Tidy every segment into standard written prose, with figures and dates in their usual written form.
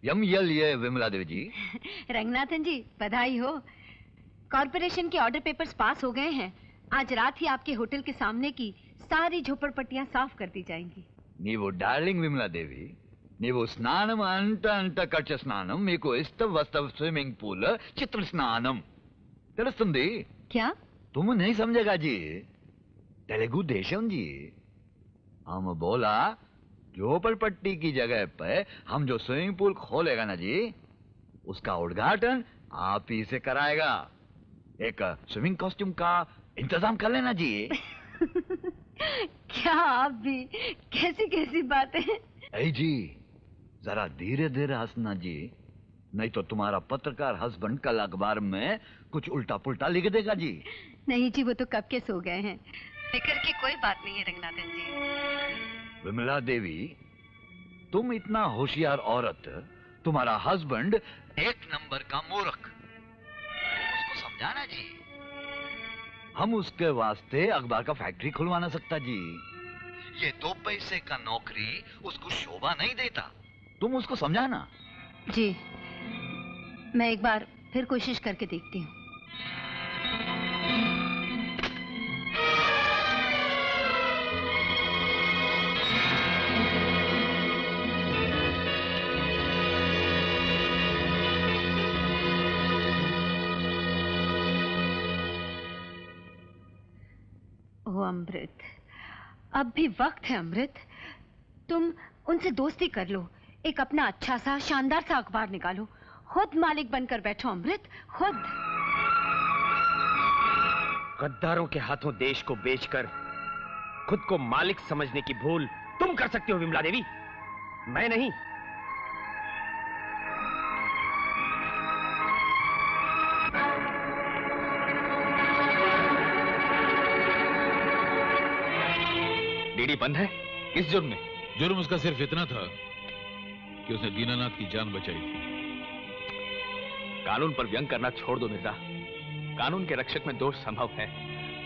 ये विमला देवी जी। रंगनाथन जी बधाई हो। कॉर्पोरेशन के ऑर्डर पेपर्स पास हो गए हैं। आज रात ही आपके होटल के सामने की सारी झोपड़पट्टियां साफ कर दी जाएंगी। नीवो डार्लिंग विमला देवी, नीवो स्नानम अंट अंट कच्च स्नानम मीको इस्तव वस्तव स्विमिंग पूल चित्र स्नानम తెలుస్తుంది। क्या? तुम नहीं समझेगा जी, तेलुगु देशम जी। हम बोला झोपड़पट्टी की जगह पे हम जो स्विमिंग पूल खोलेगा ना जी, उसका उद्घाटन आप ही से कराएगा। एक स्विमिंग कॉस्ट्यूम का इंतजाम कर लेना जी। क्या आप भी कैसी कैसी बातें। ऐ जी जरा धीरे धीरे हंसना जी, नहीं तो तुम्हारा पत्रकार हस्बैंड कल अखबार में कुछ उल्टा पुल्टा लिख देगा जी। नहीं जी, वो तो कब के सो गए हैं। फिक्र की कोई बात नहीं है रंगनाथन जी। विमला देवी, तुम इतना होशियार औरत, तुम्हारा हस्बैंड एक नंबर का मूर्ख, उसको समझाना जी। हम उसके वास्ते अखबार का फैक्ट्री खुलवा ना सकता जी। ये 2 पैसे का नौकरी उसको शोभा नहीं देता। तुम उसको समझाना जी। मैं एक बार फिर कोशिश करके देखती हूँ। ओ अमृत, अब भी वक्त है अमृत। तुम उनसे दोस्ती कर लो, एक अपना अच्छा सा शानदार सा अखबार निकालो, खुद मालिक बनकर बैठो अमृत, खुद। गद्दारों के हाथों देश को बेचकर खुद को मालिक समझने की भूल तुम कर सकती हो विमला देवी, मैं नहीं। डीडी बंद है? किस जुर्म में? जुर्म उसका सिर्फ इतना था कि उसने दीनानाथ की जान बचाई थी। कानून पर व्यंग करना छोड़ दो मिर्जा। कानून के रक्षक में दोष संभव है,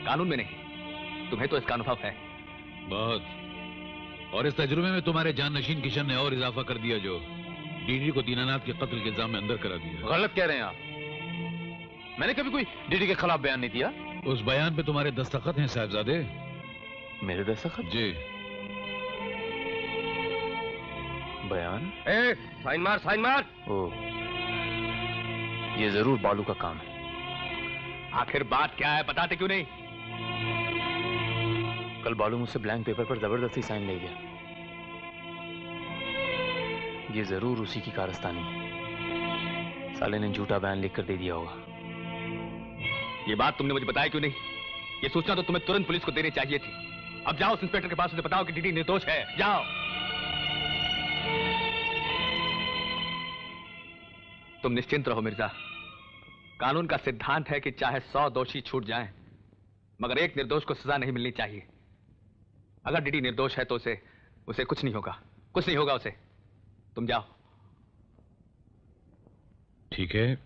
कानून में नहीं। तुम्हें तो इसका अनुभव है बहुत। और इस तजुर्बे में तुम्हारे जाननशीन किशन ने और इजाफा कर दिया, जो डीडी को दीनानाथ के कत्ल के इल्जाम में अंदर करा दिया। गलत कह रहे हैं आप। मैंने कभी कोई डीडी के खिलाफ बयान नहीं दिया। उस बयान पे तुम्हारे दस्तखत हैं साहबजादे। मेरे दस्तखत? जी। बयान? साइन मार, साइन मार। ओ, ये जरूर बालू का काम है। आखिर बात क्या है, बताते क्यों नहीं? कल बालू मुझसे ब्लैंक पेपर पर जबरदस्ती साइन ले गया। ये जरूर उसी की कारस्तानी है। साले ने झूठा बयान लिखकर दे दिया होगा। ये बात तुमने मुझे बताया क्यों नहीं? ये सूचना तो तुम्हें तुरंत पुलिस को देनी चाहिए थी। अब जाओ उस इंस्पेक्टर के पास, उसे बताओ कि डीडी निर्दोष है। जाओ। तुम निश्चिंत रहो मिर्जा। कानून का सिद्धांत है कि चाहे 100 दोषी छूट जाएं, मगर एक निर्दोष को सजा नहीं मिलनी चाहिए। अगर डीडी निर्दोष है तो उसे कुछ नहीं होगा, कुछ नहीं होगा उसे। तुम जाओ। ठीक है।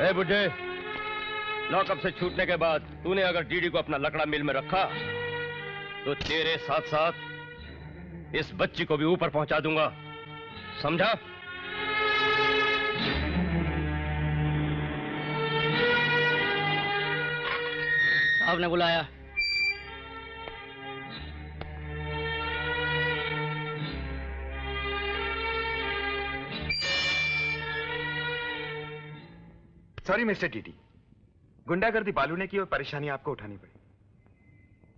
ए बुड्ढे, लॉकअप से छूटने के बाद तूने अगर डीडी को अपना लकड़ा मिल में रखा तो तेरे साथ साथ इस बच्ची को भी ऊपर पहुंचा दूंगा, समझा? साहब ने बुलाया। सॉरी मिस्टर डीडी, गुंडागर्दी बालू ने की और परेशानी आपको उठानी पड़ी,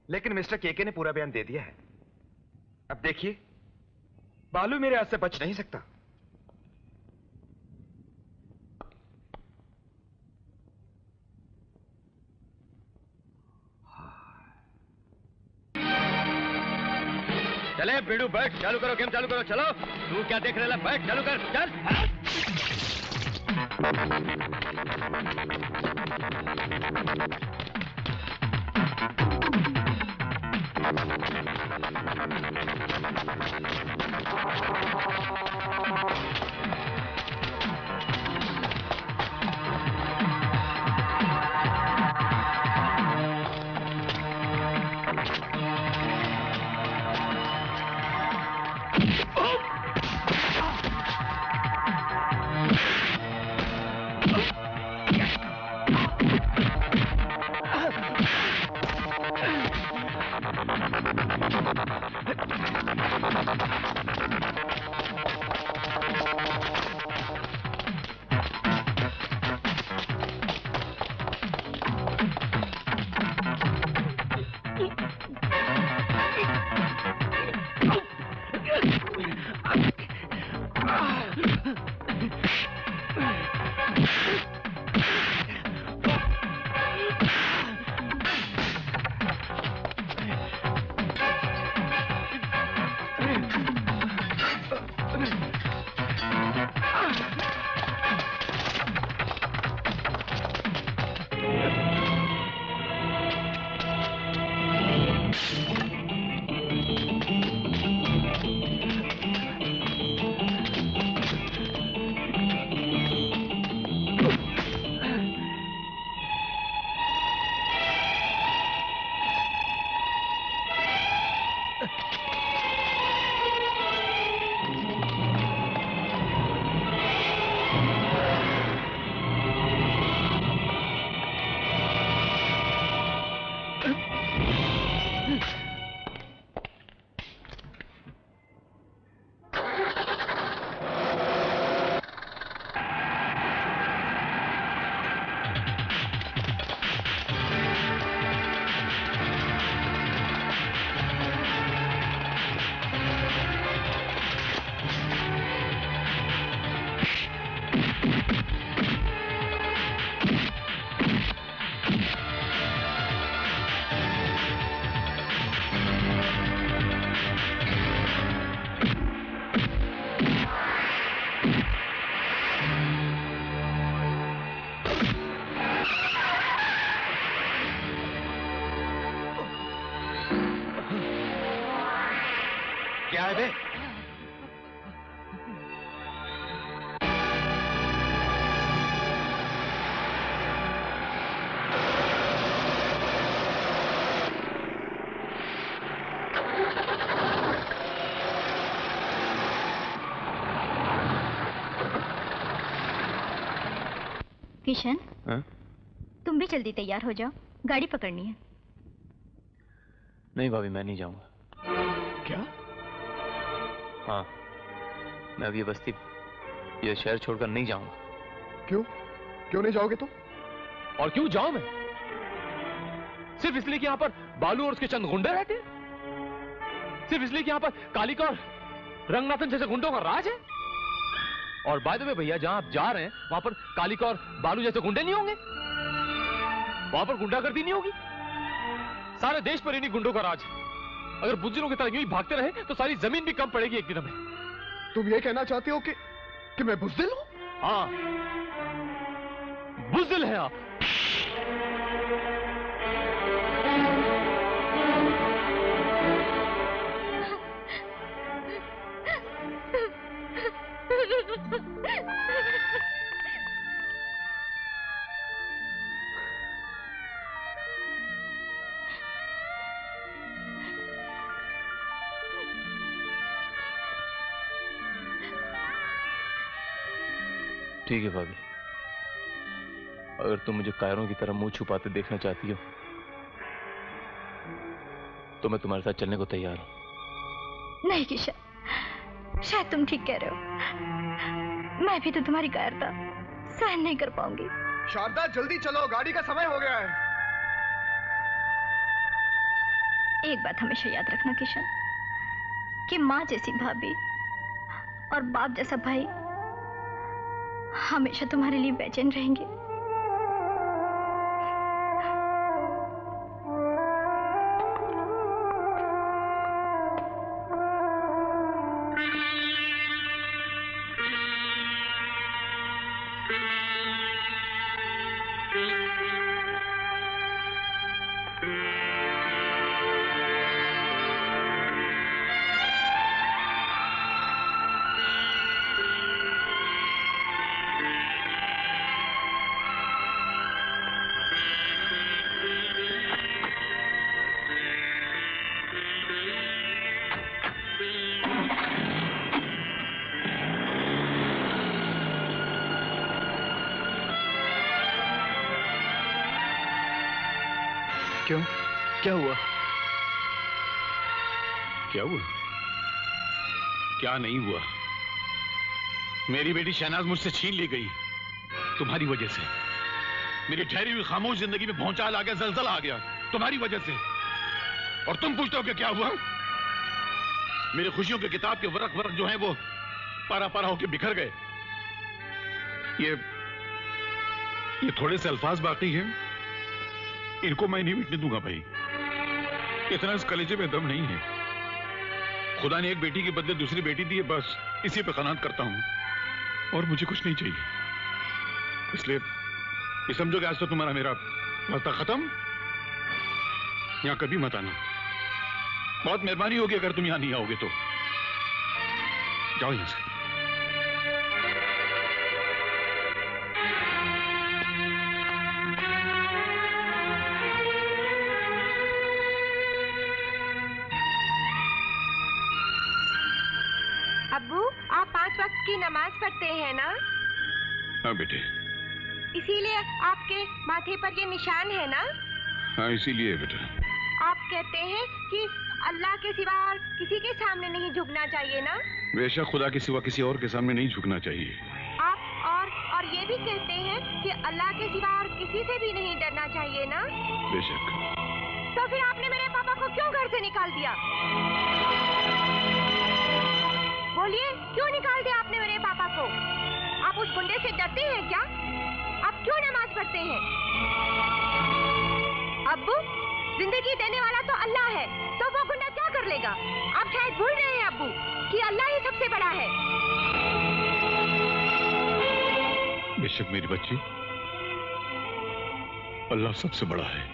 लेकिन मिस्टर केके ने पूरा बयान दे दिया है। अब देखिए, बालू मेरे हाथ से बच नहीं सकता। चले बीड़ू, बैठ, चालू करो, गेम चालू करो। चलो, तू क्या देख रहा है? बैठ, चालू कर, चल। क्या है बे? किशन, हाँ? तुम भी जल्दी तैयार हो जाओ, गाड़ी पकड़नी है। नहीं भाभी, मैं नहीं जाऊंगा। क्या? हाँ, मैं अब ये बस्ती, ये शहर छोड़कर नहीं जाऊंगा। क्यों? क्यों नहीं जाओगे तुम? और क्यों जाऊं मैं? सिर्फ इसलिए कि यहां पर बालू और उसके चंद गुंडे रहते हैं? सिर्फ इसलिए कि यहां पर कालिका और रंगनाथन जैसे गुंडों का राज है? और बाय द वे भैया, जहां आप जा रहे हैं वहां पर कालिका और बालू जैसे गुंडे नहीं होंगे? वहां पर गुंडागर्दी नहीं होगी? सारे देश पर इन्हीं गुंडों का राज है। अगर बुजुर्गों की तरह यूं ही भागते रहे तो सारी जमीन भी कम पड़ेगी एक दिन हमें। तुम ये कहना चाहते हो कि मैं बुज़दिल हूं? हाँ, बुज़दिल हैं आप। ठीक है भाभी, अगर तुम मुझे कायरों की तरह मुंह छुपाते देखना चाहती हो तो मैं तुम्हारे साथ चलने को तैयार हूं। नहीं किशन, शायद तुम ठीक कह रहे हो। मैं भी तो तुम्हारी कायरता सहन नहीं कर पाऊंगी। शारदा, जल्दी चलो, गाड़ी का समय हो गया है। एक बात हमेशा याद रखना किशन, कि माँ जैसी भाभी और बाप जैसा भाई हमेशा तुम्हारे लिए बेचैन रहेंगे। क्यों? क्या हुआ? क्या हुआ? क्या नहीं हुआ? मेरी बेटी शहनाज मुझसे छीन ली गई तुम्हारी वजह से। मेरी ठहरी हुई खामोश जिंदगी में भौचाल आ गया, जलजला आ गया तुम्हारी वजह से। और तुम पूछते हो कि क्या हुआ? मेरी खुशियों की किताब के वरक वरक जो हैं वो पारा पारा होके बिखर गए। ये थोड़े से अल्फाज बाकी हैं, इनको मैं नहीं मिटने दूंगा भाई। इतना इस कलेजे में दम नहीं है। खुदा ने एक बेटी के बदले दूसरी बेटी दी है, बस इसी पे कनात करता हूं और मुझे कुछ नहीं चाहिए। इसलिए ये समझो कि आज तो तुम्हारा मेरा वास्ता खत्म। यहां कभी मत आना। बहुत मेहरबानी होगी अगर तुम यहां नहीं आओगे तो। जाओ यहां से। अब्बू, आप 5 वक्त की नमाज पढ़ते हैं ना? हाँ बेटे। इसीलिए आपके माथे पर ये निशान है ना? हाँ इसीलिए बेटा। आप कहते हैं कि अल्लाह के सिवा और किसी के सामने नहीं झुकना चाहिए ना? बेशक खुदा के सिवा किसी और के सामने नहीं झुकना चाहिए। आप और ये भी कहते हैं कि अल्लाह के सिवा और किसी से भी नहीं डरना चाहिए ना? बेशक। तो फिर आपने मेरे पापा को क्यों घर से निकाल दिया? बोलिए, क्यों निकाल दिया आपने मेरे पापा को? आप उस गुंडे से डरते हैं क्या? आप क्यों नमाज पढ़ते हैं? अब्बू, जिंदगी देने वाला तो अल्लाह है, तो वो गुंडा क्या कर लेगा? आप शायद भूल रहे हैं अब्बू कि अल्लाह ही सबसे बड़ा है। बेशक मेरी बच्ची, अल्लाह सबसे बड़ा है।